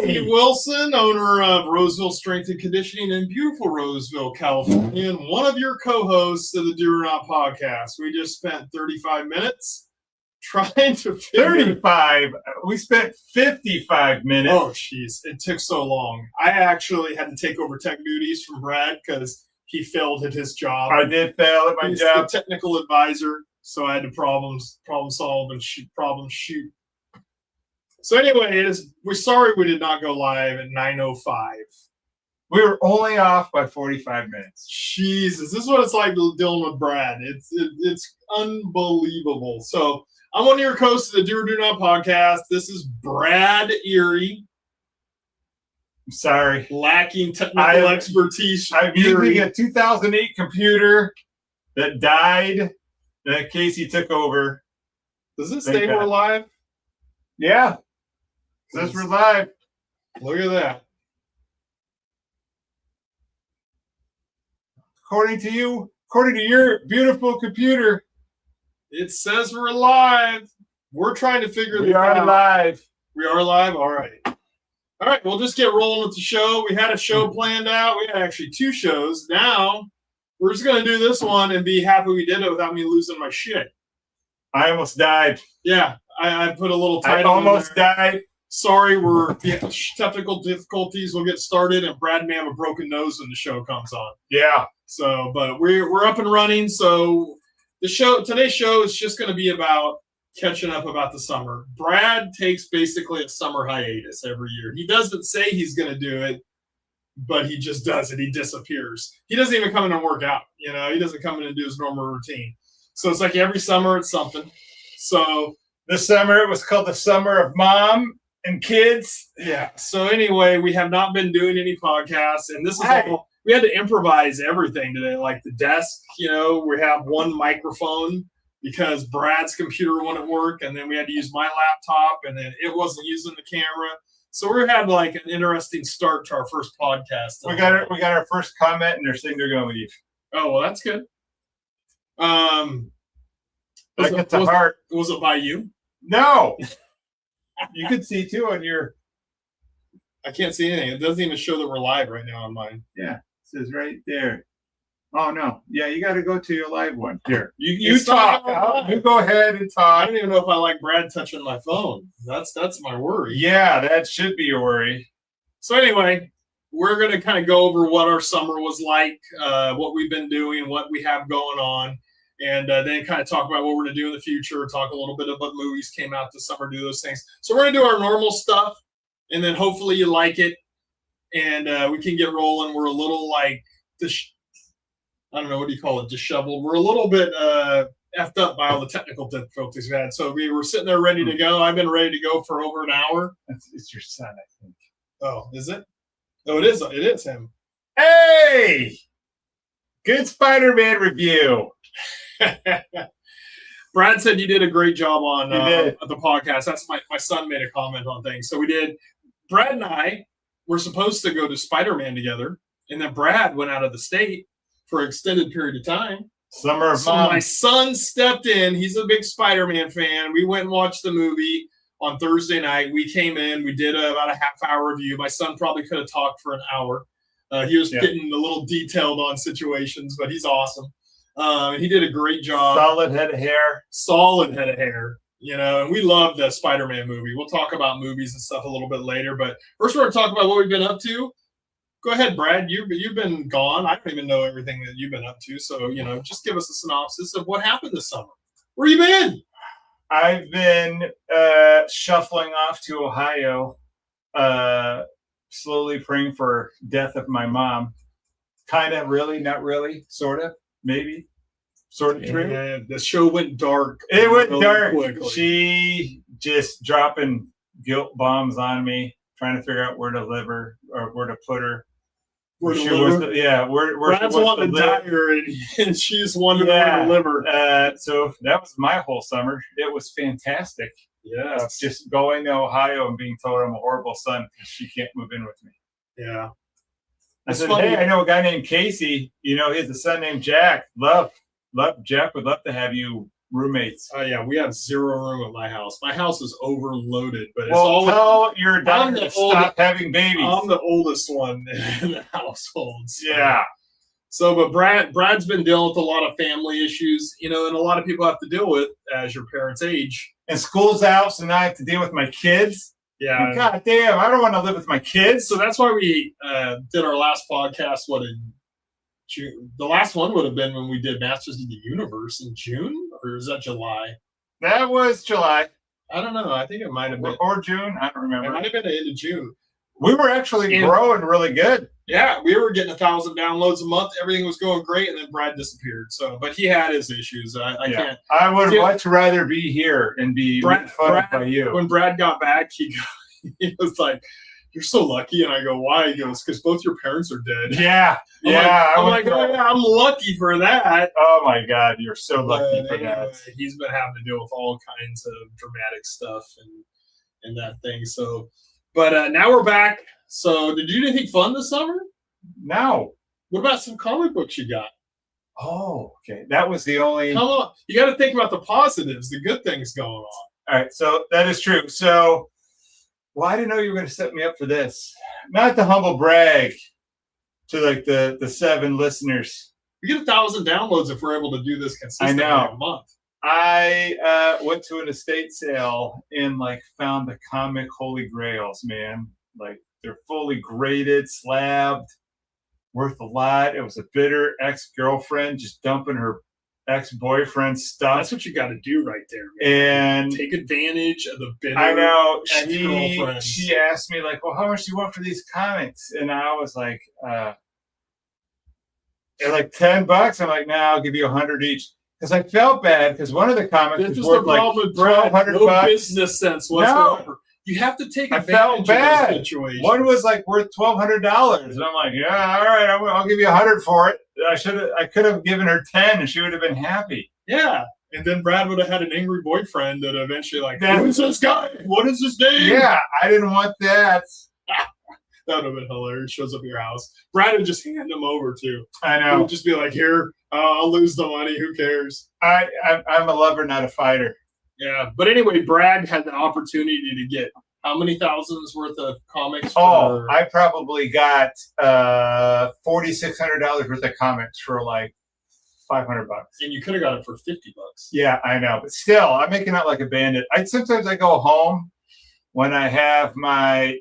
Steve Wilson, owner of Roseville Strength and Conditioning in beautiful Roseville, California, and one of your co-hosts of the Do or Not podcast. We just spent 35 minutes trying to figure 35. We spent 55 minutes. Oh, jeez. It took so long. I actually had to take over tech duties from Brad because he failed at his job. I did fail at my He's job. the technical advisor, so I had to problem solve and shoot. So anyway, we're sorry we did not go live at 9:05. We were only off by 45 minutes. Jesus, this is what it's like dealing with Brad. It's unbelievable. So I'm one of your hosts of the Do or Do Not podcast. This is Brad Erie. I'm sorry. Lacking technical expertise. I'm using a 2008 computer that died that Casey took over. Does it say we're live? Yeah. Says we're live. Look at that. According to your beautiful computer, it says we're live. We're trying to figure this out. We are live. We are live? All right. All right, we'll just get rolling with the show. We had a show planned out. We had actually 2 shows. Now, we're just going to do this one and be happy we did it without me losing my shit. I almost died. Yeah, I put a little title. I almost died. Sorry, we're technical difficulties. We'll get started, and Brad may have a broken nose when the show comes on. Yeah. So, but we're up and running. So today's show is just going to be about catching up about the summer. Brad takes basically a summer hiatus every year. He doesn't say he's going to do it, but he just does it. He disappears. He doesn't even come in and work out. He doesn't come in and do his normal routine. So it's like every summer it's something. So this summer it was called the Summer of Mom and Kids. Yeah. So anyway, we have not been doing any podcasts, and this is all. We had to improvise everything today, like the desk. We have one microphone because Brad's computer wouldn't work, and then we had to use my laptop, and then it wasn't using the camera. So we had like an interesting start to our first podcast. We got our first comment, and they're saying they're going to leave. Oh well, that's good. Was it by you? No. You can see too on your. I can't see anything. It doesn't even show that we're live right now on mine. Yeah, it says right there. Oh no, yeah, you got to go to your live one. Here, you talk. You go ahead and talk. I don't even know if I like Brad touching my phone. That's my worry. Yeah, that should be your worry. So anyway, we're going to kind of go over what our summer was like, what we've been doing, what we have going on. And then kind of talk about what we're going to do in the future, talk a little bit about movies came out this summer, do those things. So we're going to do our normal stuff, and then hopefully you like it, and we can get rolling. We're a little like, I don't know, what do you call it, disheveled. We're a little bit effed up by all the technical difficulties we had. So we were sitting there ready to go. I've been ready to go for over an hour. It's your son, I think. Oh, is it? Oh, it is. It is him. Hey! Good Spider-Man review. Brad said you did a great job on the podcast. That's my son made a comment on things. So we did. Brad and I were supposed to go to Spider-Man together, and then Brad went out of the state for an extended period of time. Summer of So Mom. my son stepped in. He's a big Spider-Man fan. We went and watched the movie on Thursday night. We came in. We did about a half-hour review. My son probably could have talked for an hour. He was getting a little detailed on situations, but he's awesome. He did a great job. Solid head of hair. And we love the Spider-Man movie. We'll talk about movies and stuff a little bit later, but first we're going to talk about what we've been up to. Go ahead, Brad. You've been gone. I don't even know everything that you've been up to, so just give us a synopsis of what happened this summer. Where you been? I've been shuffling off to Ohio, slowly praying for death of my mom. Kind of, really, not really, sort of, maybe. Sort of true. And the show went dark. It went really dark. Quickly. She just dropping guilt bombs on me, trying to figure out where to live her or where to put her. Where she to live was, where Brad's wanting to die her, and she's wondering where to live her. So that was my whole summer. It was fantastic. Yeah, just going to Ohio and being told I'm a horrible son because she can't move in with me. Yeah. I said, hey, I know a guy named Casey. He has a son named Jack. Jack would love to have you roommates? Oh yeah, we have zero room at my house. My house is overloaded, but it's Well, all tell your daughter the to stop having babies. I'm the oldest one in the household. So. Yeah. So, but Brad's been dealing with a lot of family issues, and a lot of people have to deal with as your parents age. And school's out, so now I have to deal with my kids. Yeah. And God damn, I don't want to live with my kids. So that's why we did our last podcast. In June? The last one would have been when we did Masters of the Universe in June, or is that July? That was July. I don't know. I think it might have been or June. I don't It remember. might have been the end of June. We were actually growing really good. Yeah, we were getting 1,000 downloads a month. Everything was going great, and then Brad disappeared. So, but he had his issues. I can't. I would much rather be here and be made fun of by you. When Brad got back, he was like, "You're so lucky," and I go, "Why?" He goes, "Because both your parents are dead." Yeah, I'm like, "Oh yeah, I'm lucky for that." Oh my God, you're so lucky for that. He's been having to deal with all kinds of dramatic stuff and that thing. So. But now we're back. So, did you do anything fun this summer? No. What about some comic books you got? Oh, okay. That was the only. Come on. You got to think about the positives, the good things going on. All right. So, that is true. So, well, I didn't know you were going to set me up for this. Not to humble brag to like the 7 listeners. We get 1,000 downloads if we're able to do this consistently a month. I went to an estate sale and found the comic holy grails, man. They're fully graded, slabbed, worth a lot. It was a bitter ex-girlfriend just dumping her ex-boyfriend's stuff. That's what you got to do right there, man. And take advantage of the bitter I know. ex-girlfriends. She asked me well, how much do you want for these comics? And I was like, they're $10. I'm like, nah, I'll give you 100 each. Because I felt bad because one of the comics was worth $1,200. No business sense whatsoever. No. You have to take advantage of those situations. One was worth $1,200, and I'm like, yeah, all right, I'll give you 100 for it. I could have given her 10, and she would have been happy. Yeah, and then Brad would have had an angry boyfriend that eventually who is this guy? What is his name? Yeah, I didn't want that. That would have been hilarious. Shows up at your house. Brad would just hand him over to. I know. He would just be like, here, I'll lose the money. Who cares? I'm a lover, not a fighter. Yeah. But anyway, Brad had the opportunity to get how many thousands worth of comics? I probably got $4,600 worth of comics for $500. And you could have got it for $50. Yeah, I know. But still, I'm making out like a bandit. Sometimes I go home when I have my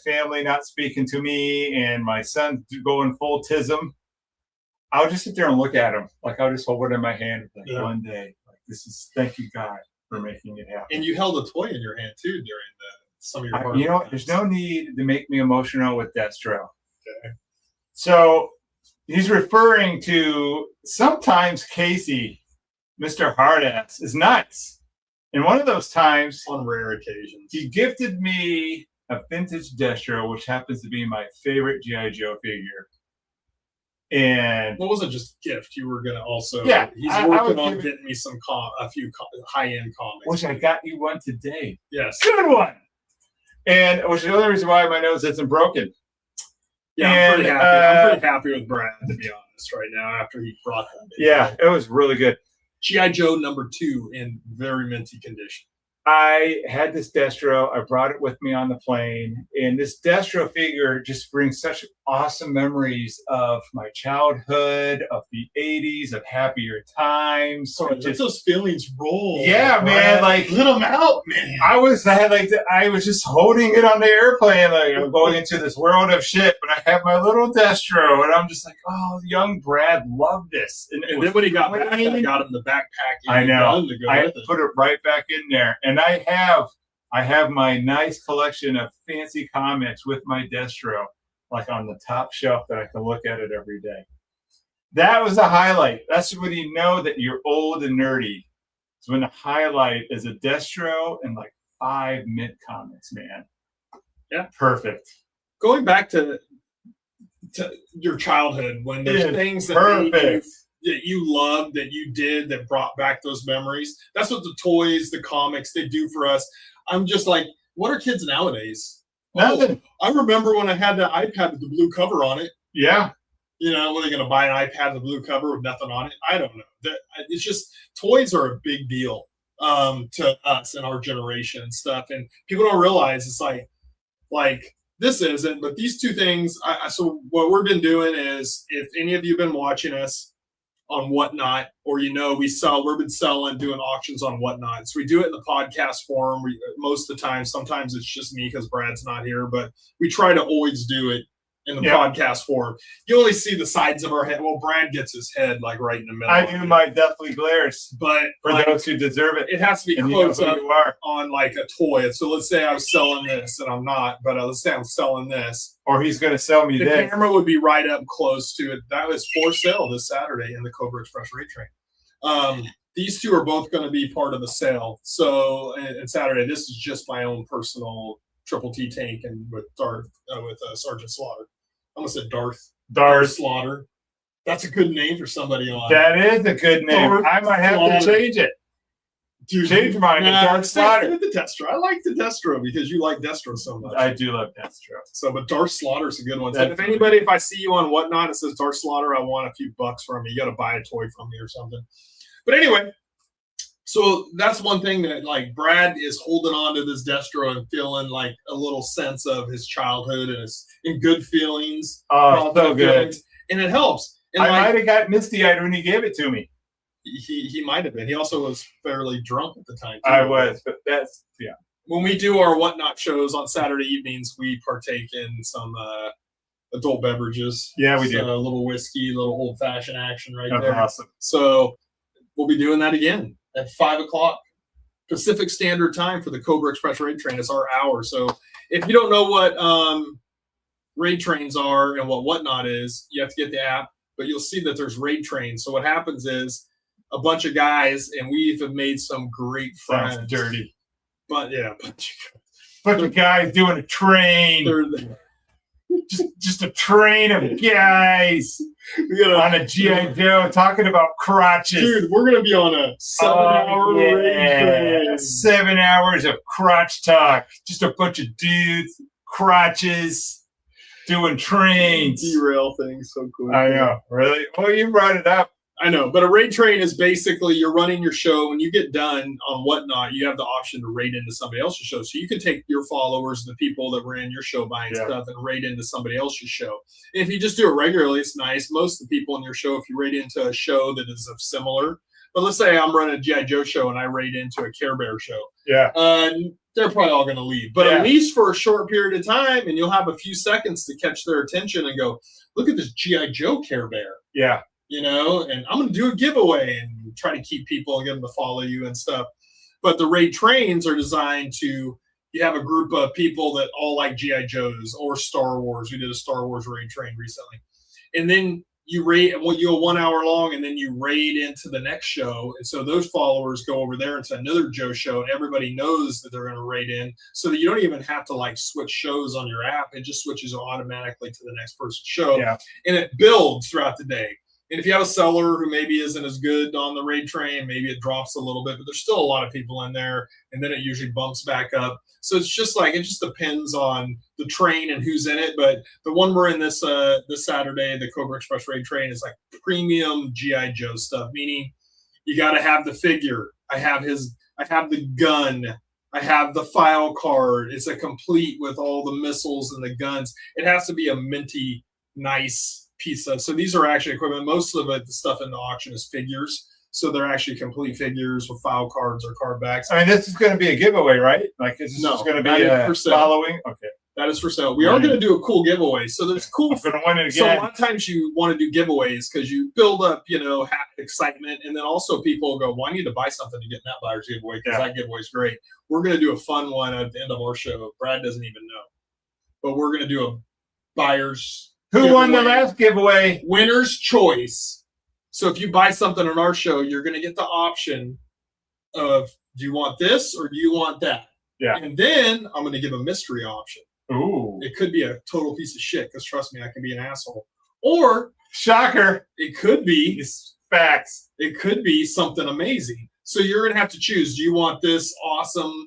family not speaking to me and my son going full tism. I'll just sit there and look at him. I'll just hold it in my hand. One day, thank you, God, for making it happen. And you held a toy in your hand, too, during some of your there's no need to make me emotional with Destro. Okay. So he's referring to sometimes Casey, Mr. Hardass, is nice. And one of those times, on rare occasions, he gifted me a vintage Destro, which happens to be my favorite G.I. Joe figure. And it wasn't just a gift. You were going to also. Yeah, he's working on getting me a few high-end comics. Which I got you one today. Yes. Good one. And which is the only reason why my nose isn't broken. Yeah, I'm pretty happy. I'm pretty happy with Brad, to be honest, right now, after he brought that in. Yeah, it was really good. G.I. Joe #2 in very minty condition. I had this Destro. I brought it with me on the plane. And this Destro figure just brings such awesome memories of my childhood, of the 80s, of happier times. So let those feelings roll. Yeah, man. Let them out, man. I was just holding it on the airplane. I'm going into this world of shit. But I have my little Destro. And I'm just like, oh, young Brad loved this. And then when he got back, I got him the backpack. I know. I put it right back in there. And I have my nice collection of fancy comics with my Destro, on the top shelf that I can look at it every day. That was a highlight. That's when you know that you're old and nerdy. It's when the highlight is a Destro and 5 mint comics, man. Yeah. Perfect. Going back to your childhood, when there's things that you loved, that you did, that brought back those memories. That's what the toys, the comics, they do for us. I'm just like, what are kids nowadays? Nothing. I remember when I had the iPad with the blue cover on it. Yeah. You know, were they going to buy an iPad with a blue cover with nothing on it? I don't know. It's just toys are a big deal to us and our generation and stuff, and people don't realize it's like this isn't. But these two things. So what we've been doing is, if any of you have been watching us on Whatnot, or we've been selling, doing auctions on Whatnot. So we do it in the podcast form. Most of the time, sometimes it's just me because Brad's not here, but we try to always do it in the podcast form. You only see the sides of our head. Well, Brad gets his head like right in the middle. I do my deathly glares, but for those who deserve it, it has to be close up on like a toy. So let's say I was selling this, and I'm not, but let's say I'm selling this, or he's going to sell me the this. camera would be right up close to it. That was for sale this Saturday in the Cobra Express Rate Train. These two are both going to be part of the sale. So and Saturday, this is just my own personal Triple T tank, and with Sergeant Slaughter. I almost said Darth Slaughter. That's a good name for somebody on. That is a good name. I might have to change it. Change mine to Darth Slaughter. The Destro. I like the Destro because you like Destro so much. I do love Destro. So, but Darth Slaughter is a good one. So if I see you on Whatnot, it says Darth Slaughter, I want a few bucks from you. You got to buy a toy from me or something. But anyway, so that's one thing that like Brad is holding on to this Destro and feeling like a little sense of his childhood and good feelings. Oh, so good. Feelings, and it helps. And I might have got misty-eyed when he gave it to me. He might have been. He also was fairly drunk at the time, too. I was, but when we do our Whatnot shows on Saturday evenings, we partake in some adult beverages. Yeah, we do. A little whiskey, a little old-fashioned action right That's there. Awesome. So we'll be doing that again at 5 o'clock Pacific Standard Time for the Cobra Express Raid Train. It's our hour. So if you don't know what raid trains are and what Whatnot is, you have to get the app, but you'll see that there's raid trains. So what happens is a bunch of guys, and we have made some great friends. Sounds dirty. But yeah, bunch of guys doing a train. Just a train of guys on a G.I. Joe talking about crotches. Dude, we're going to be on a 7-hour raid train. 7 hours of crotch talk. Just a bunch of dudes, crotches, doing trains. Derail things so cool. I know. Really? Well, you brought it up. I know, but a raid train is basically you're running your show. When you get done on Whatnot, you have the option to raid into somebody else's show. So you can take your followers, the people that were in your show buying stuff, and raid into somebody else's show. And if you just do it regularly, it's nice. Most of the people in your show, if you raid into a show that is of similar, but let's say I'm running a G.I. Joe show and I raid into a Care Bear show. Yeah. They're probably all going to leave. But at least for a short period of time, and you'll have a few seconds to catch their attention and go, look at this G.I. Joe Care Bear. Yeah. And I'm going to do a giveaway and try to keep people and get them to follow you and stuff. But the raid trains are designed to, you have a group of people that all like G.I. Joes or Star Wars. We did a Star Wars raid train recently. And then you raid, you go 1 hour long, and then you raid into the next show. And so those followers go over there into another Joe show, and everybody knows that they're going to raid in, so that you don't even have to like switch shows on your app. It just switches automatically to the next person's show. Yeah. And it builds throughout the day. And if you have a seller who maybe isn't as good on the raid train, maybe it drops a little bit, but there's still a lot of people in there, and then it usually bumps back up. So it's just like, it just depends on the train and who's in it. But the one we're in this Saturday, the Cobra Express raid train, is like premium G.I. Joe stuff, meaning you got to have the figure. I have the gun. I have the file card. It's a complete with all the missiles and the guns. It has to be a minty, nice piece of. So these are actually equipment. Most of it, the stuff in the auction is figures. So they're actually complete figures with file cards or card backs. I mean, this is going to be a giveaway, right? Like, is this just going to be a following? Okay. That is for sale. We are going to do a cool giveaway. So there's cool. I'm going to win it again. So a lot of times you want to do giveaways because you build up, excitement. And then also people go, well, I need to buy something to get in that buyer's giveaway because that giveaway is great. We're going to do a fun one at the end of our show. Brad doesn't even know. But we're going to do a buyer's Who won the last giveaway? Winner's choice. So if you buy something on our show, you're going to get the option of, do you want this or do you want that? Yeah. And then I'm going to give a mystery option. Ooh. It could be a total piece of shit because trust me, I can be an asshole. Or, shocker, it could be facts. It could be something amazing. So you're going to have to choose. Do you want this awesome,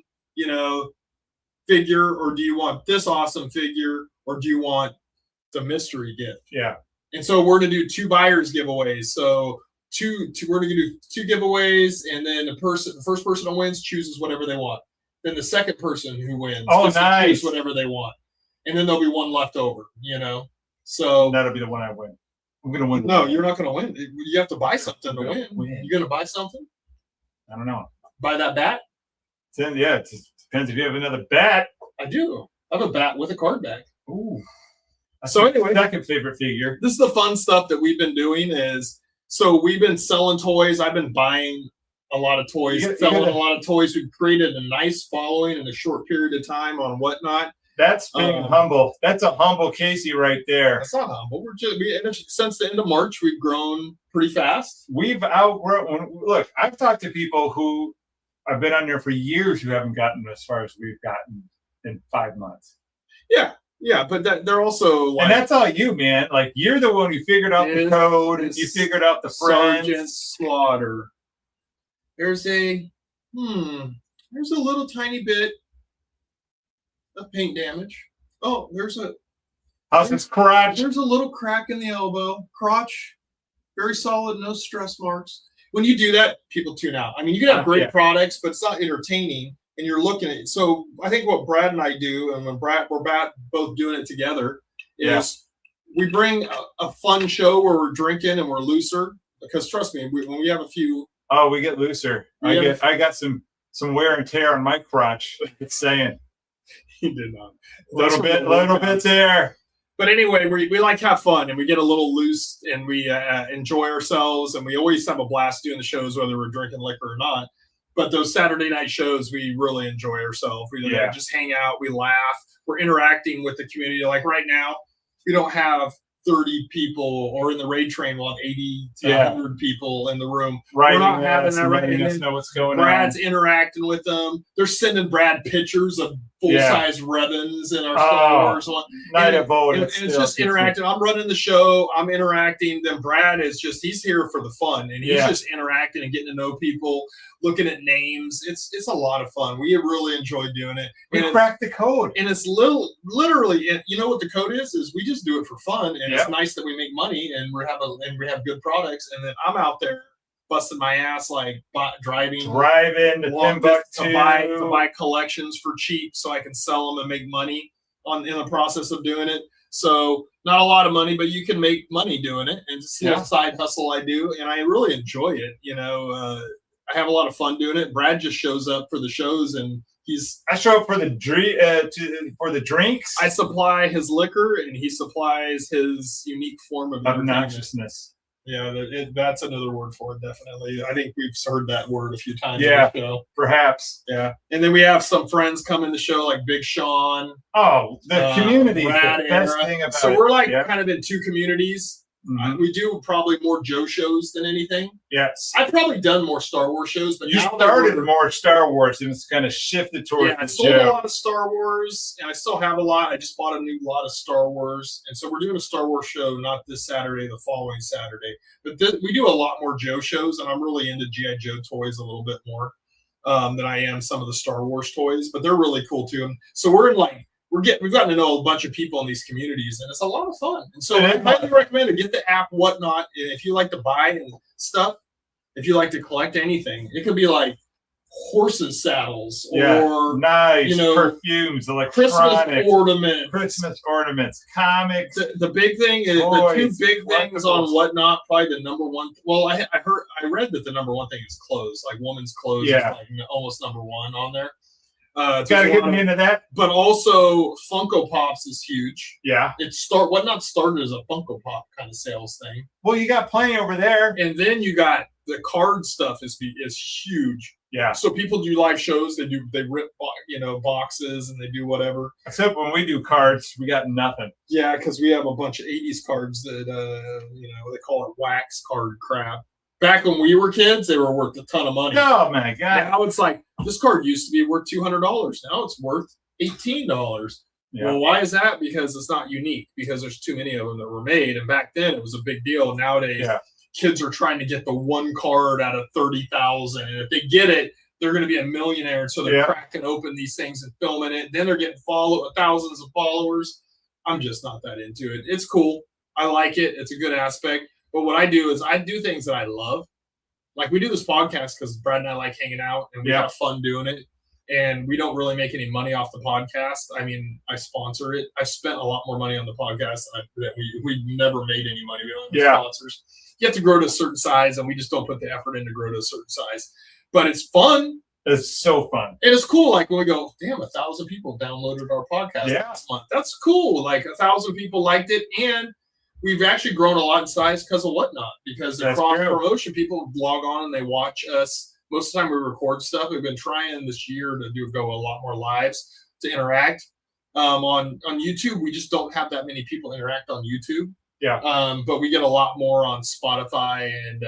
figure, or do you want this awesome figure, or do you want the mystery gift? Yeah. And so we're going to do 2 buyers giveaways. So we're going to do 2 giveaways, and then the first person who wins chooses whatever they want. Then the second person who wins gets to choose whatever they want, and then there'll be one left over. So that'll be the one I win. I'm going to win. No, you're not going to win. You have to buy something to win. You going to buy something? I don't know. Buy that bat? Yeah, it depends if you have another bat. I do. I have a bat with a card back. Ooh. So anyway, second favorite figure. This is the fun stuff that we've been doing. So we've been selling toys. I've been buying a lot of toys, selling a lot of toys. We've created a nice following in a short period of time on Whatnot. That's being humble. That's a humble Casey right there. That's not humble. Since the end of March, we've grown pretty fast. We've outgrown. Look, I've talked to people who have been on there for years who haven't gotten as far as we've gotten in 5 months. Yeah, but they're also like, and that's all you, man. Like, you're the one who figured out the code, and you figured out the friends. Sergeant Slaughter. There's a little tiny bit of paint damage. Oh, how's his crotch? There's a little crack in the elbow. Crotch, very solid, no stress marks. When you do that, people tune out. I mean, you can have great products, but it's not entertaining. And you're looking at it. So I think what Brad and I do, and when we're both doing it together, is we bring a fun show where we're drinking and we're looser. Because trust me, when we have a few, we get looser. I got some wear and tear on my crotch. It's saying he did not. Little bit there. But anyway, we like to have fun and we get a little loose and we enjoy ourselves, and we always have a blast doing the shows, whether we're drinking liquor or not. But those Saturday night shows, we really enjoy ourselves. We just hang out, we laugh, we're interacting with the community. Like right now, we don't have 30 people, or in the raid train, we'll have 80 to 100 people in the room. Right. We're not having that right now. Know what's going Brad's interacting with them. They're sending Brad pictures of full-size ribbons in our Star Wars one. Night of Vote. And it's just interacting. I'm running the show. I'm interacting. Then Brad is he's here for the fun, and he's just interacting and getting to know people, looking at names. It's a lot of fun. We have really enjoyed doing it. We cracked the code. And it's literally, you know what the code is? Is we just do it for fun, and it's nice that we make money, and we have good products, and then I'm out there busting my ass, like driving to Timbuktu to buy collections for cheap so I can sell them and make money in the process of doing it. So not a lot of money, but you can make money doing it. And it's a little side hustle I do, and I really enjoy it. I have a lot of fun doing it. Brad just shows up for the shows, and I show up for the drinks. I supply his liquor, and he supplies his unique form of obnoxiousness. Yeah, that's another word for it, definitely. I think we've heard that word a few times. Yeah, perhaps. Yeah. And then we have some friends come in the show, like Big Sean. Oh, the community. The best thing about so we're kind of in 2 communities. Mm-hmm. We do probably more Joe shows than anything. Yes. I've probably done more Star Wars shows, but you started more Star Wars, and it's kind of shifted towards I sold a lot of Star Wars, and I still have a lot. I just bought a new lot of Star Wars, and so we're doing a Star Wars show, not this Saturday, the following Saturday. But we do a lot more Joe shows, and I'm really into G.I. Joe toys a little bit more than I am some of the Star Wars toys, but they're really cool too. And so we're in we've gotten to know a bunch of people in these communities, and it's a lot of fun. And so I highly recommend it. Get the app Whatnot. And if you like to buy and stuff, if you like to collect anything, it could be like horses saddles or nice perfumes, electronics, Christmas ornaments, comics. The big thing is the 2 big things on Whatnot. Probably the number one. Well, I read that the number one thing is clothes. Like women's clothes is like almost number one on there. Got to get me into that. But also Funko Pops is huge. Yeah. Whatnot started as a Funko Pop kind of sales thing. Well, you got plenty over there. And then you got the card stuff is huge. Yeah. So people do live shows. They rip boxes and they do whatever. Except when we do cards, we got nothing. Yeah, because we have a bunch of 80s cards that they call it wax card crap. Back when we were kids, they were worth a ton of money. Oh my God! Now it's like this card used to be worth $200. Now it's worth $18. Yeah. Well, why is that? Because it's not unique. Because there's too many of them that were made, and back then it was a big deal. Nowadays, kids are trying to get the one card out of 30,000, and if they get it, they're going to be a millionaire. So they're cracking open these things and filming it. Then they're getting thousands of followers. I'm just not that into it. It's cool. I like it. It's a good aspect. But what I do is I do things that I love. Like we do this podcast because Brad and I like hanging out and we have fun doing it. And we don't really make any money off the podcast. I mean, I sponsor it. I spent a lot more money on the podcast than we never made any money. We don't have sponsors. You have to grow to a certain size, and we just don't put the effort in to grow to a certain size. But it's fun. It's so fun. And it's cool. Like when we go, damn, 1,000 people downloaded our podcast last month. That's cool. Like 1,000 people liked it. And we've actually grown a lot in size because of Whatnot. Because the cross promotion, people log on and they watch us. Most of the time we record stuff. We've been trying this year to go a lot more lives to interact. On YouTube, we just don't have that many people interact on YouTube. Yeah. But we get a lot more on Spotify and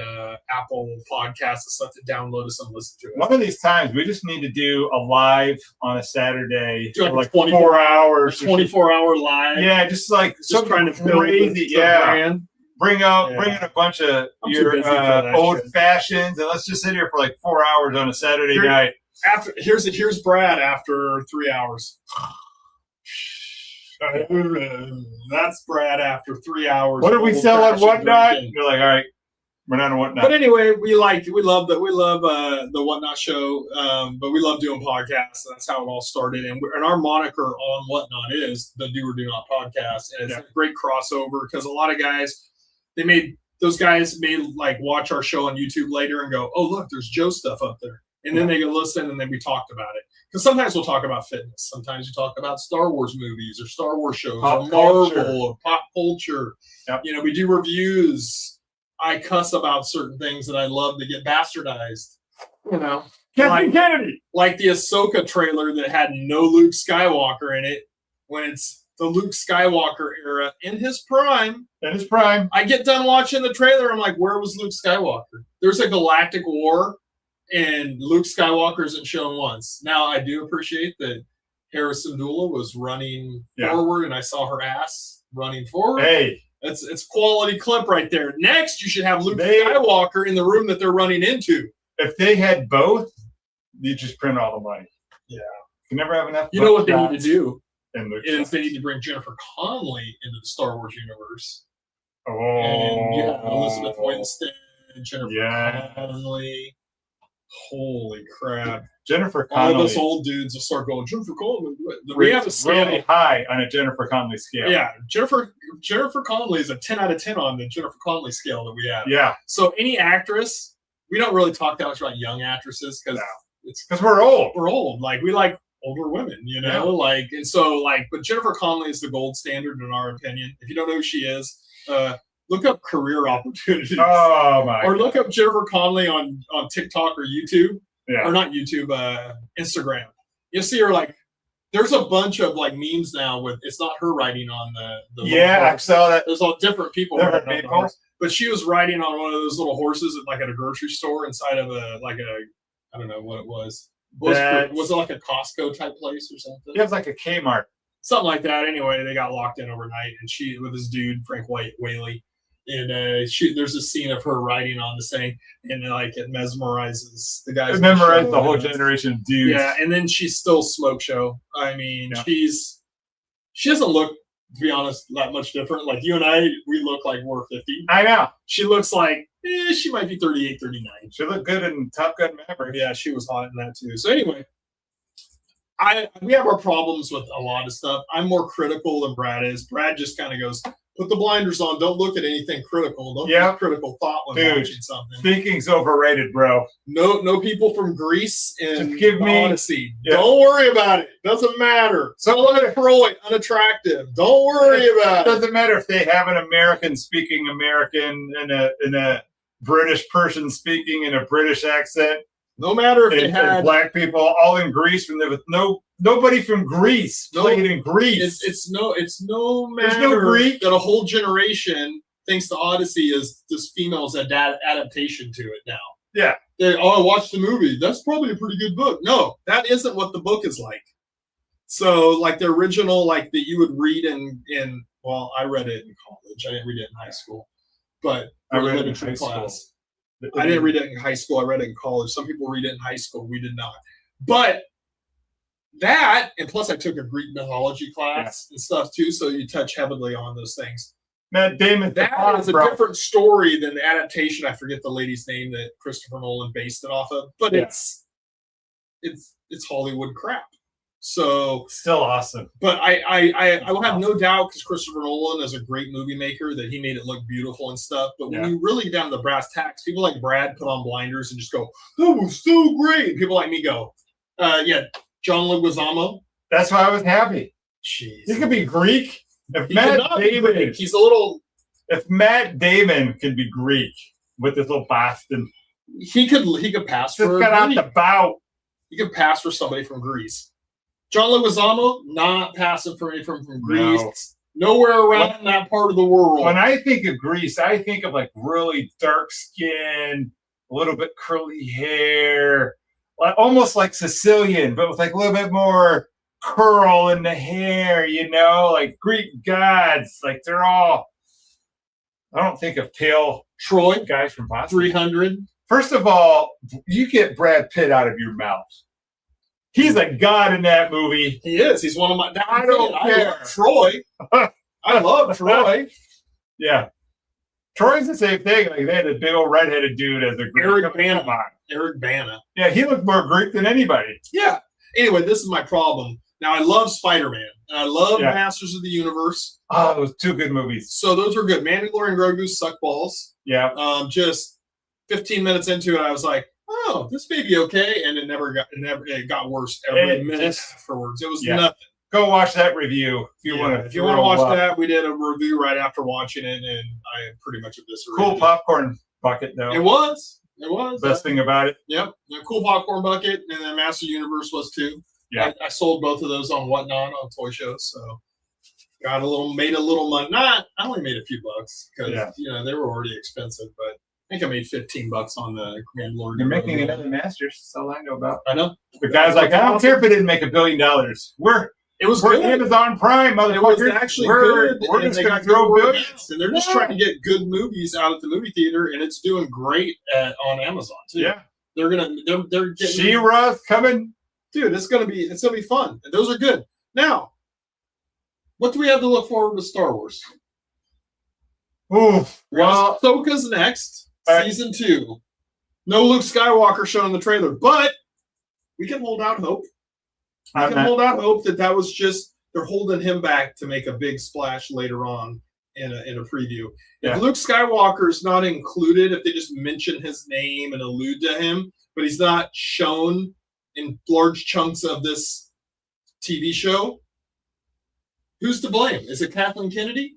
Apple Podcasts and stuff to download us and listen to it. One of these times, we just need to do a live on a Saturday, like 4 hours, 24-hour live. Yeah, just like just trying to crazy. Brand. Bring in a bunch of your old fashions, and let's just sit here for like 4 hours on a Saturday night. Here's Brad after 3 hours. That's Brad after 3 hours. What did we sell on Whatnot? You're like, all right, we're not on Whatnot. But anyway, we love the Whatnot show, but we love doing podcasts. That's how it all started. And our moniker on Whatnot is the Do or Do Not podcast, and it's a great crossover because a lot of guys. Those guys may like watch our show on YouTube later and go, oh, look, there's Joe stuff up there. And then they go listen and then we talked about it. Because sometimes we'll talk about fitness. Sometimes we talk about Star Wars movies or Star Wars shows or Marvel or pop culture. Yep. You know, we do reviews. I cuss about certain things that I love to get bastardized. You know, Kennedy. Like the Ahsoka trailer that had no Luke Skywalker in it when it's the Luke Skywalker era in his prime. I get done watching the trailer. I'm like, where was Luke Skywalker? There's a galactic war, and Luke Skywalker isn't shown once. Now, I do appreciate that Hera Syndulla was running forward, and I saw her ass running forward. Hey. It's quality clip right there. Next, you should have Luke Skywalker in the room that they're running into. If they had both, you just print all the money. Yeah. You never have enough. You know what they need to do? Is they need to bring Jennifer Connelly into the Star Wars universe. Oh. And you have Elizabeth Winstead, Jennifer Connelly. Holy crap. Jennifer Connelly. All of us old dudes will start going, Jennifer Connelly. We have a scale really high on a Jennifer Connelly scale. Yeah. Jennifer Connelly is a 10 out of 10 on the Jennifer Connelly scale that we have. Yeah. So any actress, we don't really talk that much about young actresses because we're old. We're old. Like we like older women, you know, like, and so like, but Jennifer Connelly is the gold standard in our opinion. If you don't know who she is, look up career opportunities. Oh my! Or look up Jennifer Connelly on TikTok or YouTube, or not YouTube, Instagram. You'll see her like. There's a bunch of like memes now with it's not her riding on the I saw that. There's all different people, but she was riding on one of those little horses at a grocery store inside of I don't know what it was. Was it like a Costco type place or something? It was like a Kmart. Something like that. Anyway, they got locked in overnight, and she with this dude Frank Whaley, and there's a scene of her riding on the thing, and it mesmerizes the guys. It memorized the whole generation of dudes. Yeah, and then she's still smoke show. I mean, she doesn't look, to be honest, that much different. Like you and I, we look like we're 50. I know. She looks like she might be 38, 39. She looked good in Top Gun Maverick. Yeah, she was hot in that too. So anyway, we have our problems with a lot of stuff. I'm more critical than Brad is. Brad just kind of goes, put the blinders on. Don't look at anything critical. Don't have critical thought when watching something. Thinking's overrated, bro. No people from Greece and Odyssey. Yeah. Don't worry about it. Doesn't matter. Troy, unattractive. Don't worry about it. Doesn't matter if they have an American speaking American and a British person speaking in a British accent. No matter if they had black people all in Greece, when there was nobody from Greece played in Greece. It's no matter Greek. That a whole generation thinks the Odyssey is this female's adaptation to it now. Yeah. I watched the movie. That's probably a pretty good book. No, that isn't what the book is like. So like the original, like that you would read in I read it in college. I didn't read it in high school, but I read it in high school. I didn't read it in high school. I read it in college. Some people read it in high school. We did not. But that, and plus I took a Greek mythology class and stuff too, so you touch heavily on those things. Matt Damon's the That Bond, is a bro. different story than the adaptation. I forget the lady's name that Christopher Nolan based it off of, but Yeah. it's Hollywood crap. So, Still awesome. but I will have no doubt because Christopher Nolan is a great movie maker that he made it look beautiful and stuff. But when Yeah. you really get down to the brass tacks, people like Brad put on blinders and just go, "That was so great." People like me go, "Yeah, John Leguizamo." That's why I was happy. Jeez, He could be Greek. If he Matt cannot be Damon, Greek. He's a little. if Matt Damon can be Greek with this little Boston, He could pass just for. got out Greek. the bout. He could pass for somebody from Greece. John Leguizamo, not passing for any from Greece. Nowhere around that part of the world. When I think of Greece, I think of like really dark skin, a little bit curly hair, like almost like Sicilian, but with like a little bit more curl in the hair, you know, like Greek gods. Like they're all. I don't think of pale Troy, guys from Boston. 300. First of all, you get Brad Pitt out of your mouth. He's a god in that movie. He is. He's one of my. I don't care. love Troy. I love Troy. Yeah. Troy's the same thing. Like they had a big old redheaded dude as a Greek. Eric Come Bana. on. Eric Bana. Yeah, he looked more Greek than anybody. Yeah. Anyway, this is my problem. Now, I love Spider-Man. And I love Yeah. Masters of the Universe. Oh, those two good movies. So those were good. Mandalorian Grogu suck balls. Yeah. Just 15 minutes into it, I was like, "Oh, this may be okay," and it got worse every It minute just- afterwards. It was Yeah. nothing. Go watch that review if you want to. If you want to watch that, we did a review right after watching it, and I pretty much eviscerated. Cool popcorn bucket though. It was. It was. Best thing about it. Yep. A cool popcorn bucket, and then Master Universe was too. Yeah. I sold both of those on Whatnot on toy shows, so made a little money. I only made a few bucks because they were already expensive, but I think I made $15 on the Mandalorian. You're making another Masters. That's all I know about. I know. The guy's like, I don't care if it didn't make $1 billion. It was We're good. Amazon Prime, It was motherfuckers. actually We're good. We're and just they gonna got throw good billions. reviews, and they're just trying to get good movies out at the movie theater, and it's doing great on Amazon too. Yeah. They're getting She-Ra's coming. dude. It's gonna be fun. And those are good. Now, what do we have to look forward with Star Wars? Oof. Well, Ahsoka's next, Alright. season 2. No Luke Skywalker shown in the trailer, but we can hold out hope. We I'm can not- hold out hope that was just they're holding him back to make a big splash later on in a preview. Yeah. If Luke Skywalker is not included, if they just mention his name and allude to him, but he's not shown in large chunks of this TV show, who's to blame? Is it Kathleen Kennedy?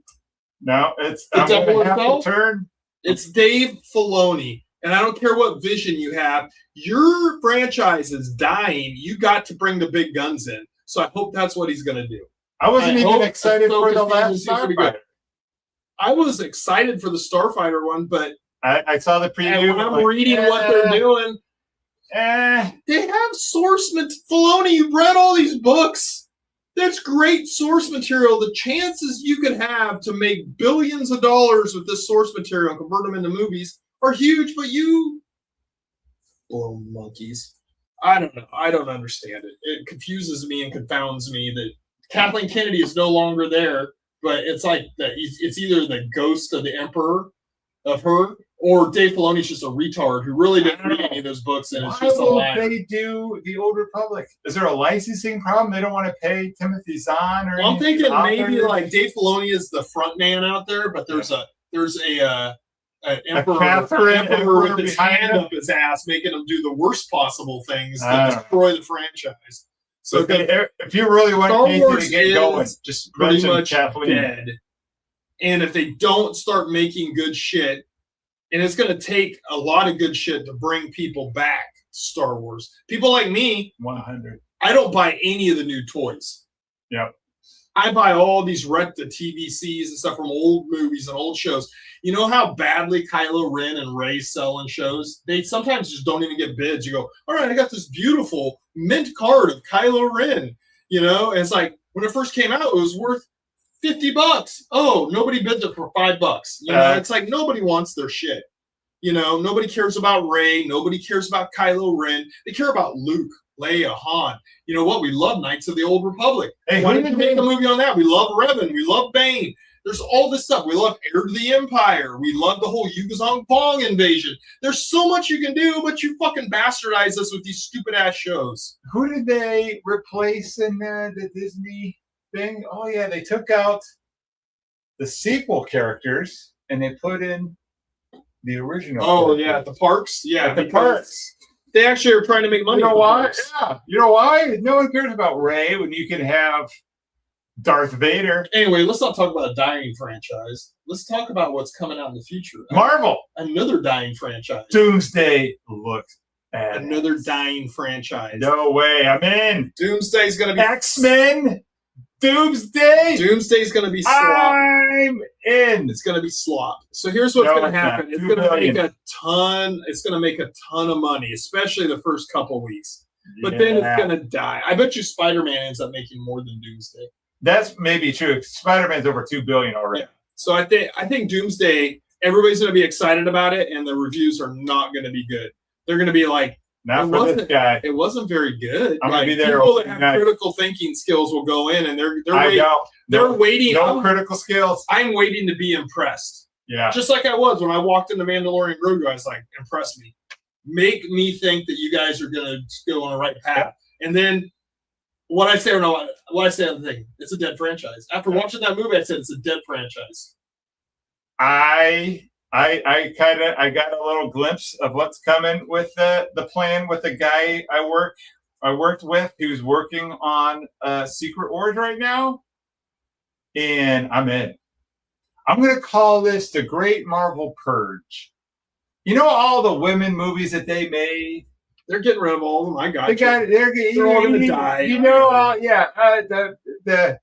no, it's The I'm gonna devil have himself? to turn. It's Dave Filoni. And I don't care what vision you have. Your franchise is dying. You got to bring the big guns in. So I hope that's what he's going to do. I wasn't I even hope excited for the Ahsoka last season 2 to be good. Starfighter. I was excited for the Starfighter one, but I saw the preview. when I'm like, reading what they're doing, they have source material. Filoni, you've read all these books. That's great source material. The chances you could have to make billions of dollars with this source material and convert them into movies are huge, but you blow monkeys. I don't know. I don't understand it. It confuses me and confounds me that Kathleen Kennedy is no longer there, but it's like that. It's either the ghost of the Emperor of her, or Dave Filoni's just a retard who really didn't read any of those books, and it's Why just a won't lie. they do the Old Republic? Is there a licensing problem? They don't want to pay Timothy Zahn or Well, I'm any of these thinking maybe authors? like Dave Filoni is the front man out there, but there's an emperor, Catherine emperor with Emperor his behind hand him? up his ass, making him do the worst possible things to Ah. destroy the franchise. So So if you really want Star anything Wars to get is going, just pretty mention much Kathleen. dead. And if they don't start making good shit, and it's going to take a lot of good shit to bring people back to Star Wars. People like me, 100. I don't buy any of the new toys. Yep. I buy all these the TVCs and stuff from old movies and old shows. You know how badly Kylo Ren and Rey sell in shows? They sometimes just don't even get bids. You go, all right, I got this beautiful mint card of Kylo Ren. And it's like when it first came out, it was worth $50. Oh, nobody bids it for $5. It's like nobody wants their shit. Nobody cares about Rey. Nobody cares about Kylo Ren. They care about Luke, Leia, Han. You know what? We love Knights of the Old Republic. Hey, Why who didn't you did make a movie on that? We love Revan. We love Bane. There's all this stuff. We love Heir to the Empire. We love the whole Yugosong Bong invasion. There's so much you can do, but you fucking bastardize us with these stupid ass shows. Who did they replace in the Disney thing? Oh yeah, they took out the sequel characters and they put in the original. Oh yeah, at the parks. Yeah, At the because parks. they actually are trying to make money. You know at the why? parks. Yeah. You know why? No one cares about Rey when you can have Darth Vader. Anyway, let's not talk about a dying franchise. Let's talk about what's coming out in the future. Marvel. Another dying franchise. Doomsday looks bad. Another dying franchise. No way. I'm in. Doomsday's gonna be X-Men. Doomsday. Doomsday's gonna be slop. I'm in. It's gonna be slop. So here's what's No, gonna it's happen. not. It's 2 gonna billion. make a ton. It's gonna make a ton of money, especially the first couple weeks. But then Yeah. it's gonna die. I bet you Spider-Man ends up making more than Doomsday. That's maybe true. Spider-Man's over 2 billion already. Yeah. So I think Doomsday. Everybody's gonna be excited about it, and the reviews are not gonna be good. They're gonna be like, Not It for this wasn't- guy. it wasn't very good. I'm gonna Like, be there people that opening have night. critical thinking skills will go in, and they're I waiting. know. They're No, waiting. no critical skills. I'm waiting to be impressed. Yeah. Just like I was when I walked into Mandalorian Grogu, I was like, impress me. Make me think that you guys are going to go on the right path. And then what I say on the thing, it's a dead franchise. After watching that movie, I said it's a dead franchise. I got a little glimpse of what's coming with the plan with the guy I worked with who's working on Secret Wars right now, and I'm in. I'm gonna call this the Great Marvel Purge. You know all the women movies that they made. They're getting rid of all of them. I got They're all gonna die. You know, the.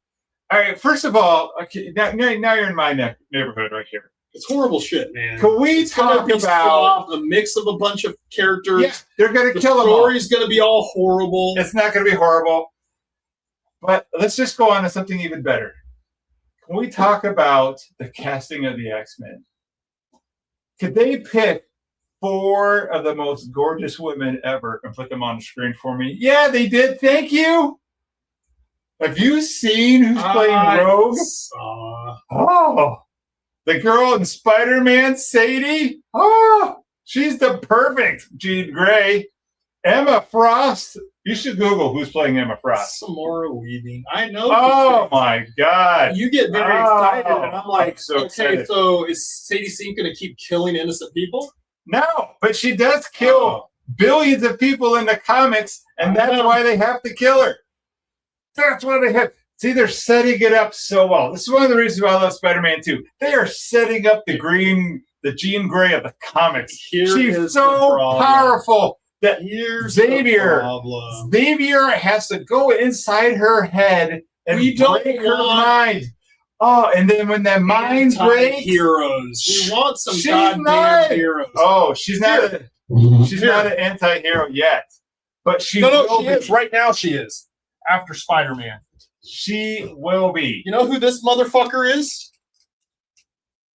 All right. First of all, okay, now you're in my neighborhood right here. It's horrible shit, man. Can we It's gonna talk be about? a mix of a bunch of characters. Yeah, they're gonna The kill them all. story's going to be all horrible. It's not gonna be horrible. But let's just go on to something even better. Can we talk about the casting of the X-Men? Could they pick 4 of the most gorgeous women ever and put them on the screen for me? Yeah, they did. Thank you. Have you seen who's playing Rogue? Oh, the girl in Spider-Man, Sadie. Oh, she's the perfect Jean Grey. Emma Frost. You should Google who's playing Emma Frost. Samara Weaving. I know. Oh my God. You get very excited, and I'm like, I'm so okay, excited. so is Sadie Sink going to keep killing innocent people? No, but she does kill Oh. billions of people in the comics, and I that's know. why they have to kill her. That's why they have. See, they're setting it up so well. This is one of the reasons why I love Spider-Man 2. They are setting up the Jean Grey of the comics. Here is She's the so problem. powerful that Here's Xavier. the problem. Xavier has to go inside her head and We don't break her want mind. Oh, and then when that mind breaks, Heroes. We want some She's goddamn not. heroes. oh, she's not an anti-hero yet, but she will she be. is. Right now, she is. After Spider-Man. She will be. You know who this motherfucker is?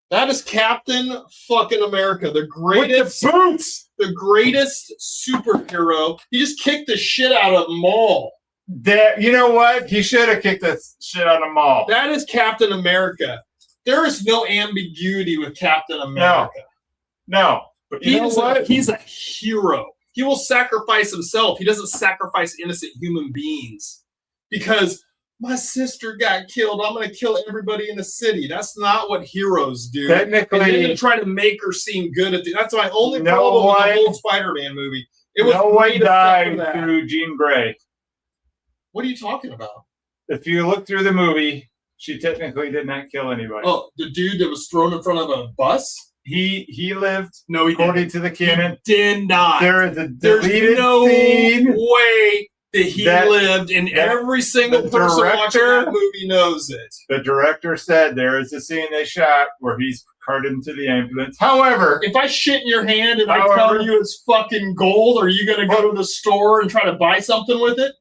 That is Captain fucking America, the With greatest, the boots. the greatest superhero. He just kicked the shit out of them all. That you know what? He should have kicked the shit out of them all. That is Captain America. There is no ambiguity with Captain America. No, but you know what? He's a hero. He will sacrifice himself. He doesn't sacrifice innocent human beings because my sister got killed. I'm going to kill everybody in the city. That's not what heroes do. And they're going Technically, to try to make her seem good at the. That's my only No problem with one- the whole Spider-Man movie. It was no one great except for died that. through Jean Grey. What are you talking about? If you look through the movie, she technically did not kill anybody. Oh, the dude that was thrown in front of a bus? He lived No, he didn't. according to the canon. He did not. There is a There's deleted no scene. way that he That- lived, and that every single the person watching director- that movie knows it. The director said there is a scene they shot where he's carted into the ambulance. However, If I shit in your hand and I However- tell you it's fucking gold, are you going to go to the store and try to buy something with it?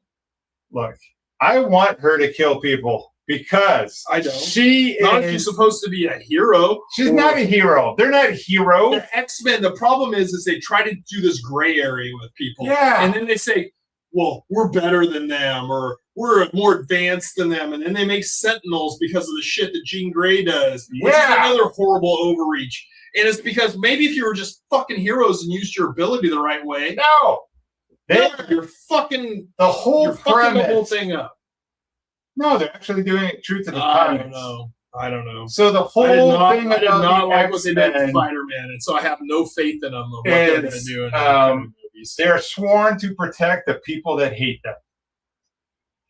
look, I want her to kill people because I don't. she Not if you're is. supposed to be a hero. She's not a hero. They're not heroes. The X-Men, the problem is they try to do this gray area with people. Yeah. And then they say, well, we're better than them, or we're more advanced than them, and then they make Sentinels because of the shit that Jean Grey does, which is another horrible overreach. And it's because maybe if you were just fucking heroes and used your ability the right way, you're fucking the whole fucking the whole thing up. No, they're actually doing it true to the comics. I don't know. So the whole thing I did not like what they did with X-Men Spider-Man, and so I have no faith in them of what they're going to do in the coming movies. They're sworn to protect the people that hate them.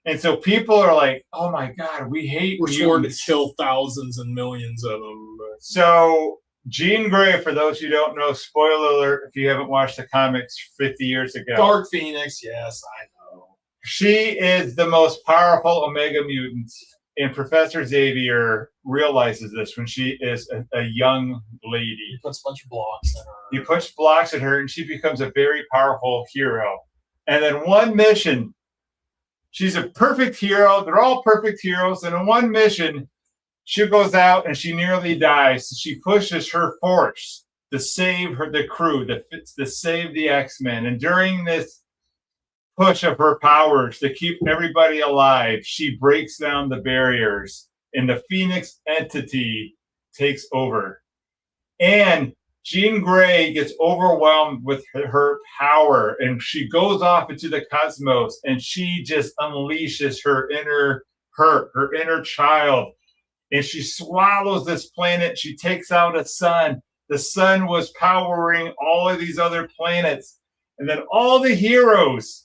And so people are like, oh my God, we hate We're mutants. sworn to kill thousands and millions of them. But. So Jean Grey, for those who don't know, spoiler alert, if you haven't watched the comics 50 years ago. Dark Phoenix, yes, I know. She is the most powerful Omega mutant. And Professor Xavier realizes this when she is a young lady. He puts a bunch of blocks in her. He puts blocks in her, and she becomes a very powerful hero. And then one mission, she's a perfect hero. They're all perfect heroes. And in one mission, she goes out and she nearly dies. She pushes her force to save the crew, to save the X-Men. And during this push of her powers to keep everybody alive, she breaks down the barriers, and the Phoenix entity takes over. And Jean Grey gets overwhelmed with her power, and she goes off into the cosmos, and she just unleashes her inner child, and she swallows this planet. She takes out a sun. The sun was powering all of these other planets, and then all the heroes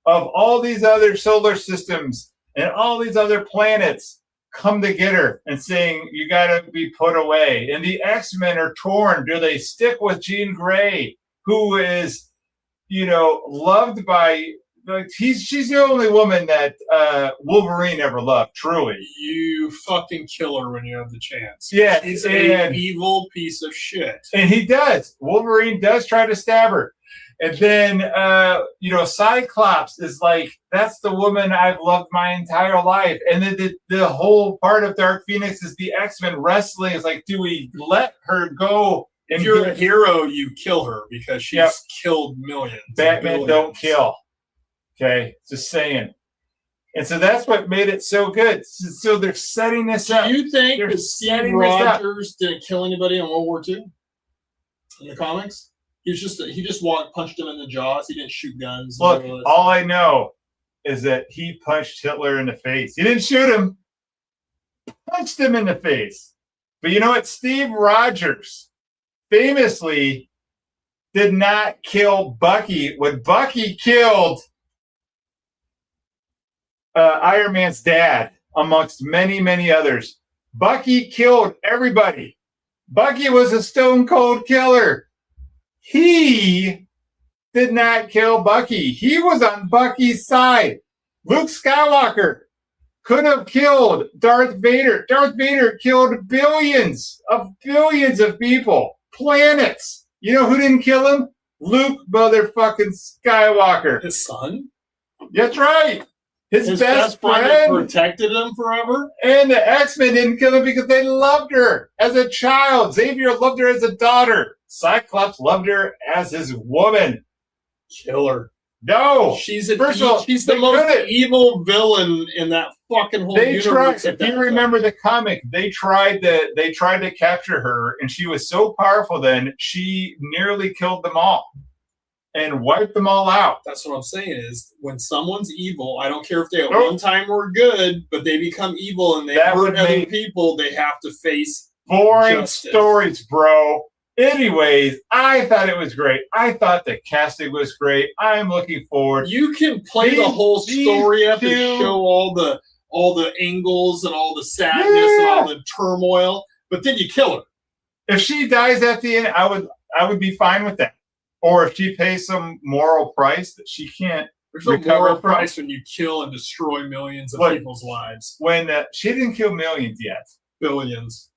of all these other solar systems and all these other planets come to get her and saying, you got to be put away. And the X-Men are torn. Do they stick with Jean Grey, who is, loved by, she's the only woman that Wolverine ever loved, truly. You fucking kill her when you have the chance. Yeah. She's an evil piece of shit. And he does. Wolverine does try to stab her. And then, Cyclops is like, that's the woman I've loved my entire life. And then the whole part of Dark Phoenix is the X-Men wrestling. Is like, do we let her go? If you're a hero, you kill her because she's killed millions. Batman don't kill. Okay, just saying. And so that's what made it so good. So they're setting this up. Do you think that Steve Rogers didn't kill anybody in World War II? In the comics? He just punched him in the jaws. He didn't shoot guns. Look, all I know is that he punched Hitler in the face. He didn't shoot him. Punched him in the face. But you know what? Steve Rogers famously did not kill Bucky. When Bucky killed Iron Man's dad, amongst many, many others, Bucky killed everybody. Bucky was a stone cold killer. He did not kill Bucky. He was on Bucky's side. Luke Skywalker could have killed Darth Vader. Darth Vader killed billions of people, planets. You know who didn't kill him? Luke motherfucking Skywalker. His son? That's right. His best friend protected him forever. And the X-Men didn't kill him because they loved her as a child. Xavier loved her as a daughter. Cyclops loved her as his woman. Kill her. No. She's the most evil villain in that fucking whole universe. If you remember the comic, they tried to capture her, and she was so powerful then, she nearly killed them all and wiped them all out. That's what I'm saying is when someone's evil, I don't care if they at one time were good, but they become evil and they hurt other people, they have to face boring stories, bro. Anyways, I thought it was great. I thought the casting was great. I'm looking forward. You can play the whole story up and show all the angles and all the sadness and all the turmoil, but then you kill her. If she dies at the end, I would be fine with that. Or if she pays some moral price that she can't. There's no moral price when you kill and destroy millions of people's lives. When she didn't kill millions yet. Billions.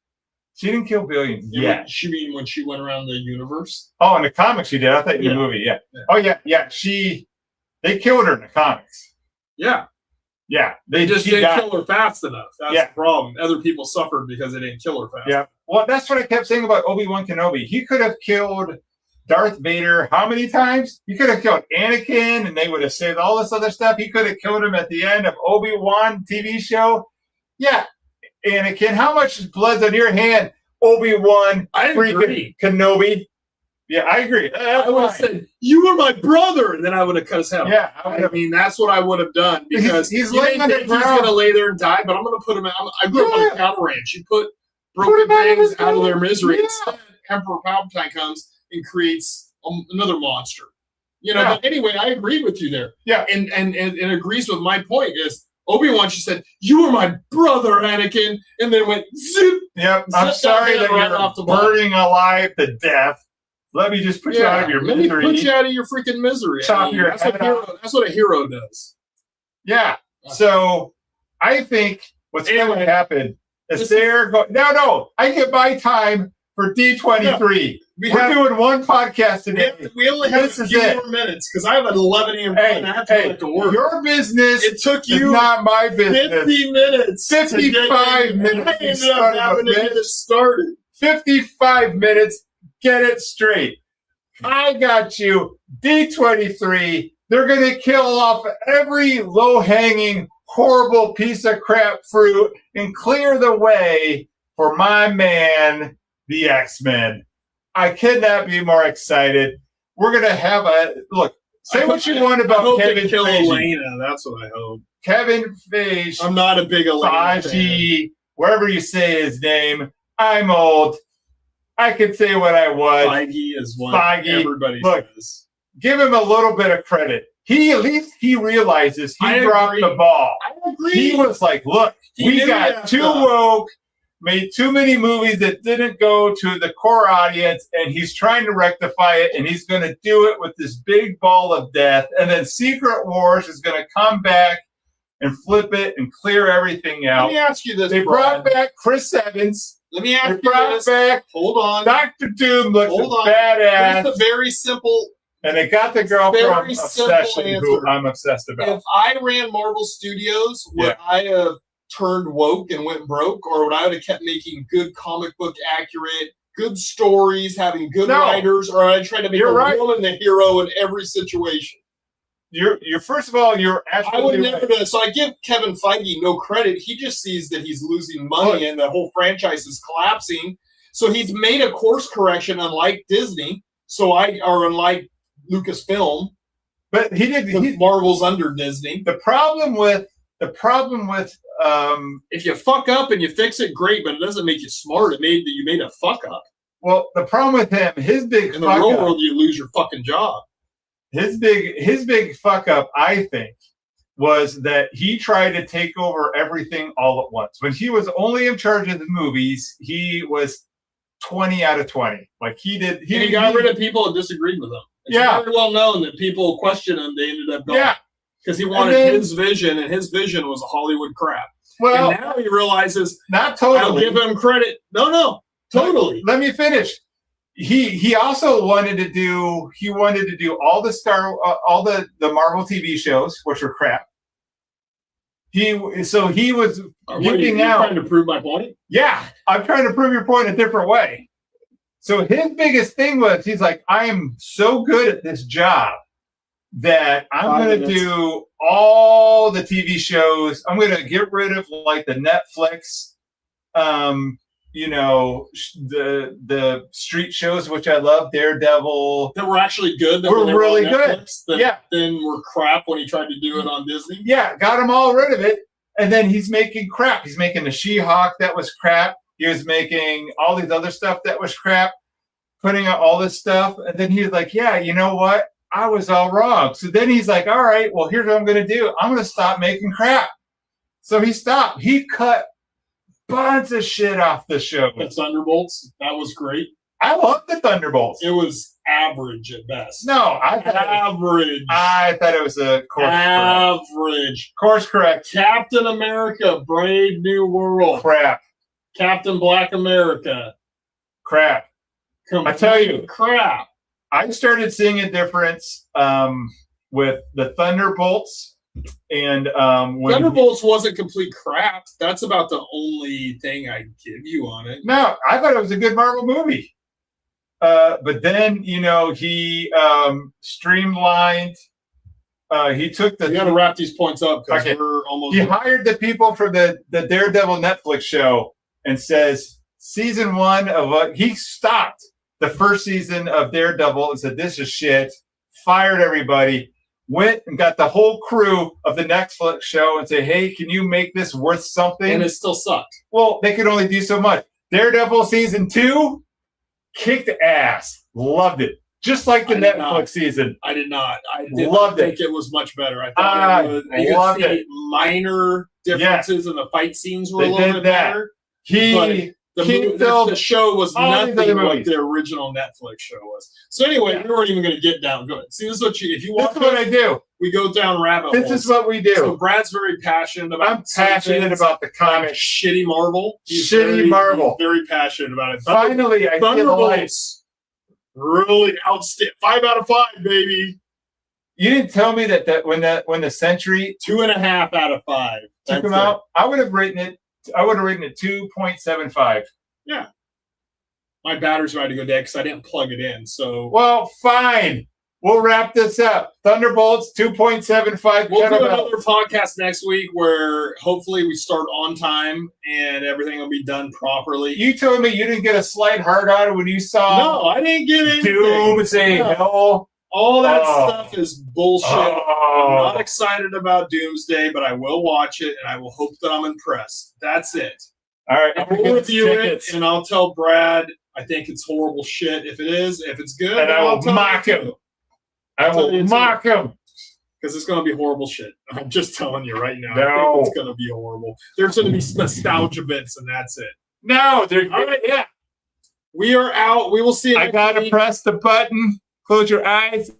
She didn't kill billions yet. You mean when she went around the universe? Oh, in the comics she did. I thought in the movie, yeah. Oh, yeah. They killed her in the comics. Yeah. Yeah. They just didn't kill her fast enough. That's the problem. Other people suffered because they didn't kill her fast enough. Well, that's what I kept saying about Obi-Wan Kenobi. He could have killed Darth Vader how many times? He could have killed Anakin and they would have saved all this other stuff. He could have killed him at the end of Obi-Wan TV show. Yeah, Anakin, how much blood's on your hand? Obi-Wan, I freaking agree. Kenobi. Yeah, I agree. I would have said, you were my brother, and then I would have cut his head off. Yeah, I mean, that's what I would have done, because he's you laying may on the think he's ground. going to lay there and die, but I'm going to put him out. I grew up on a cattle ranch. You put broken him out of things his out of their misery. misery. Yeah. Instead, Emperor Palpatine comes and creates another monster. Yeah. But anyway, I agreed with you there. Yeah. And agrees with my point is, Obi-Wan just said, you were my brother, Anakin, and then went zip. Yep. I'm Zip sorry that that right you're off the bottom. burning alive to death. Let me just put you out of your Let me misery. put you out of your freaking misery. Chop your that's head what a hero does. Yeah. So I think what's going Anyway, to happen is this they're going. No. I get my time for D23. We're doing one podcast today. We only have This a is few it. more minutes because I have an 11 a.m. Hey, and I have to go back to work. your business It took is you not my business. 50 minutes. 55 to minutes, I you ended son up of a having to get bitch. it started. 55 minutes. Get it straight. I got you. D23. They're going to kill off every low-hanging, horrible piece of crap fruit and clear the way for my man, the X-Men. I could not be more excited. We're going to have a look. Say what you want I about hope Kevin they kill Feige. Elena. That's what I hope. Kevin Feige, I'm not a big Elena fan. Feige, wherever you say his name. I'm old. I can say what I was. Feige is what Feige. everybody Look, says. Give him a little bit of credit. At least he realizes he I dropped agree. the ball. I agree. He was like, look, He we knew got that too stuff. woke, made too many movies that didn't go to the core audience, and he's trying to rectify it, and he's going to do it with this big ball of death. And then Secret Wars is going to come back and flip it and clear everything Let out. me ask you this, They Brad. brought back Chris Evans. Let me They ask you brought this. back Hold on. Dr. Doom looks Hold on. badass. Here's a very simple. And they got the girl Very from simple Obsession, who answer. I'm obsessed about. If I ran Marvel Studios, would I have turned woke and went broke, or would I have kept making good comic book accurate, good stories, having good No. writers, or would I try to make You're a right. woman the hero in every situation? You're first of all, you're I would absolutely never right. do it. So I give Kevin Feige no credit. He just sees that he's losing money and the whole franchise is collapsing. So he's made a course correction, unlike Disney. Unlike Lucasfilm. But he did. Marvel's under Disney. The problem with If you fuck up and you fix it, great, but it doesn't make you smart. It made that you made a fuck up. well, the problem with him, his big In the fuck real up, world, you lose your fucking job. his big fuck up, I think, was that he tried to take over everything all at once. When he was only in charge of the movies, he was 20 out of 20. Like he did. He got rid of people that disagreed with him. It's Yeah. very well known that people questioned him. They ended up going. Yeah. Because he wanted then- his vision, and his vision was a Hollywood crap. Well, and now he realizes, not I'll totally. give him credit. No, totally. Let me finish. He also wanted to do all the all the Marvel TV shows, which were crap. He was What, giving you're out. trying to prove my point? Yeah, I'm trying to prove your point a different way. So his biggest thing was he's like, I am so good at this job that I'm going to do all the TV shows. I'm going to get rid of like the Netflix, the street shows, which I love, Daredevil. That were actually good. That Were when they really on good. Netflix, that Yeah. then were crap when he tried to do it on Disney. Yeah, got them all rid of it. And then he's making crap. He's making the She-Hulk that was crap. He was making all these other stuff that was crap, putting out all this stuff. And then he was like, yeah, you know what? I was all wrong. So then he's like, all right, well, here's what I'm going to do. I'm going to stop making crap. So he stopped. He cut bunch of shit off the show. The Thunderbolts, that was great. I love the Thunderbolts. It was average at best. No, I thought it was a course correct. Captain America, Brave New World. Crap. Captain Black America. Crap. I tell you. Crap. I started seeing a difference with the Thunderbolts and when Thunderbolts wasn't complete crap. That's about the only thing I'd give you on it. No, I thought it was a good Marvel movie. But then, he streamlined. He took the. We got to wrap these points up because Okay. we're almost. He hired the people for the Daredevil Netflix show and says season 1 of he stopped the first season of Daredevil and said this is shit. Fired everybody. Went and got the whole crew of the Netflix show and say, hey, can you make this worth something? And it still sucked. Well, they could only do so much. Daredevil season 2 kicked ass. Loved it. Just like the I did Netflix not. season. I did not. I did Loved not think it was much better. I I thought you loved could see it. minor differences in the fight scenes were They a little did bit that. better. He The show was all these nothing other like movies. the original Netflix show was. So anyway, we weren't even going to get down. Go ahead. See, this is what if you this watch is what I it, do. we go down rabbit This holes. is what we do. So Brad's very passionate about. I'm passionate about the like comics. shitty Marvel. Shitty Marvel. He's very passionate about it. Finally, I feel like Thunderbolts. Really outstanding. 5 out of 5, baby. you didn't tell me that when the Century 2.5 out of 5. took That's them it. out, I would have rated it 2.75. My battery's ready to go dead because I didn't plug it in. So Well, fine. We'll wrap this up. Thunderbolts 2.75. we'll do kettlebells. another podcast next week where hopefully we start on time and everything will be done properly. You told me you didn't get a slight hard on when you saw No, I didn't get anything. Doomsday No. Hell. All that Oh. stuff is bullshit. I'm not excited about Doomsday, but I will watch it and I will hope that I'm impressed. That's it. All right, And I'm gonna we'll get review it tickets. and I'll tell Brad I think it's horrible shit. If it is, if it's good, And I I'll will tell mock him. I tell will you too. mock him. Because it's going to be horrible shit. I'm just telling you right now. I No. think it's going to be horrible. There's going to be nostalgia bits, and that's it. No, they're All right. yeah. We are out. We will see you I next gotta week. press the button. Close your eyes.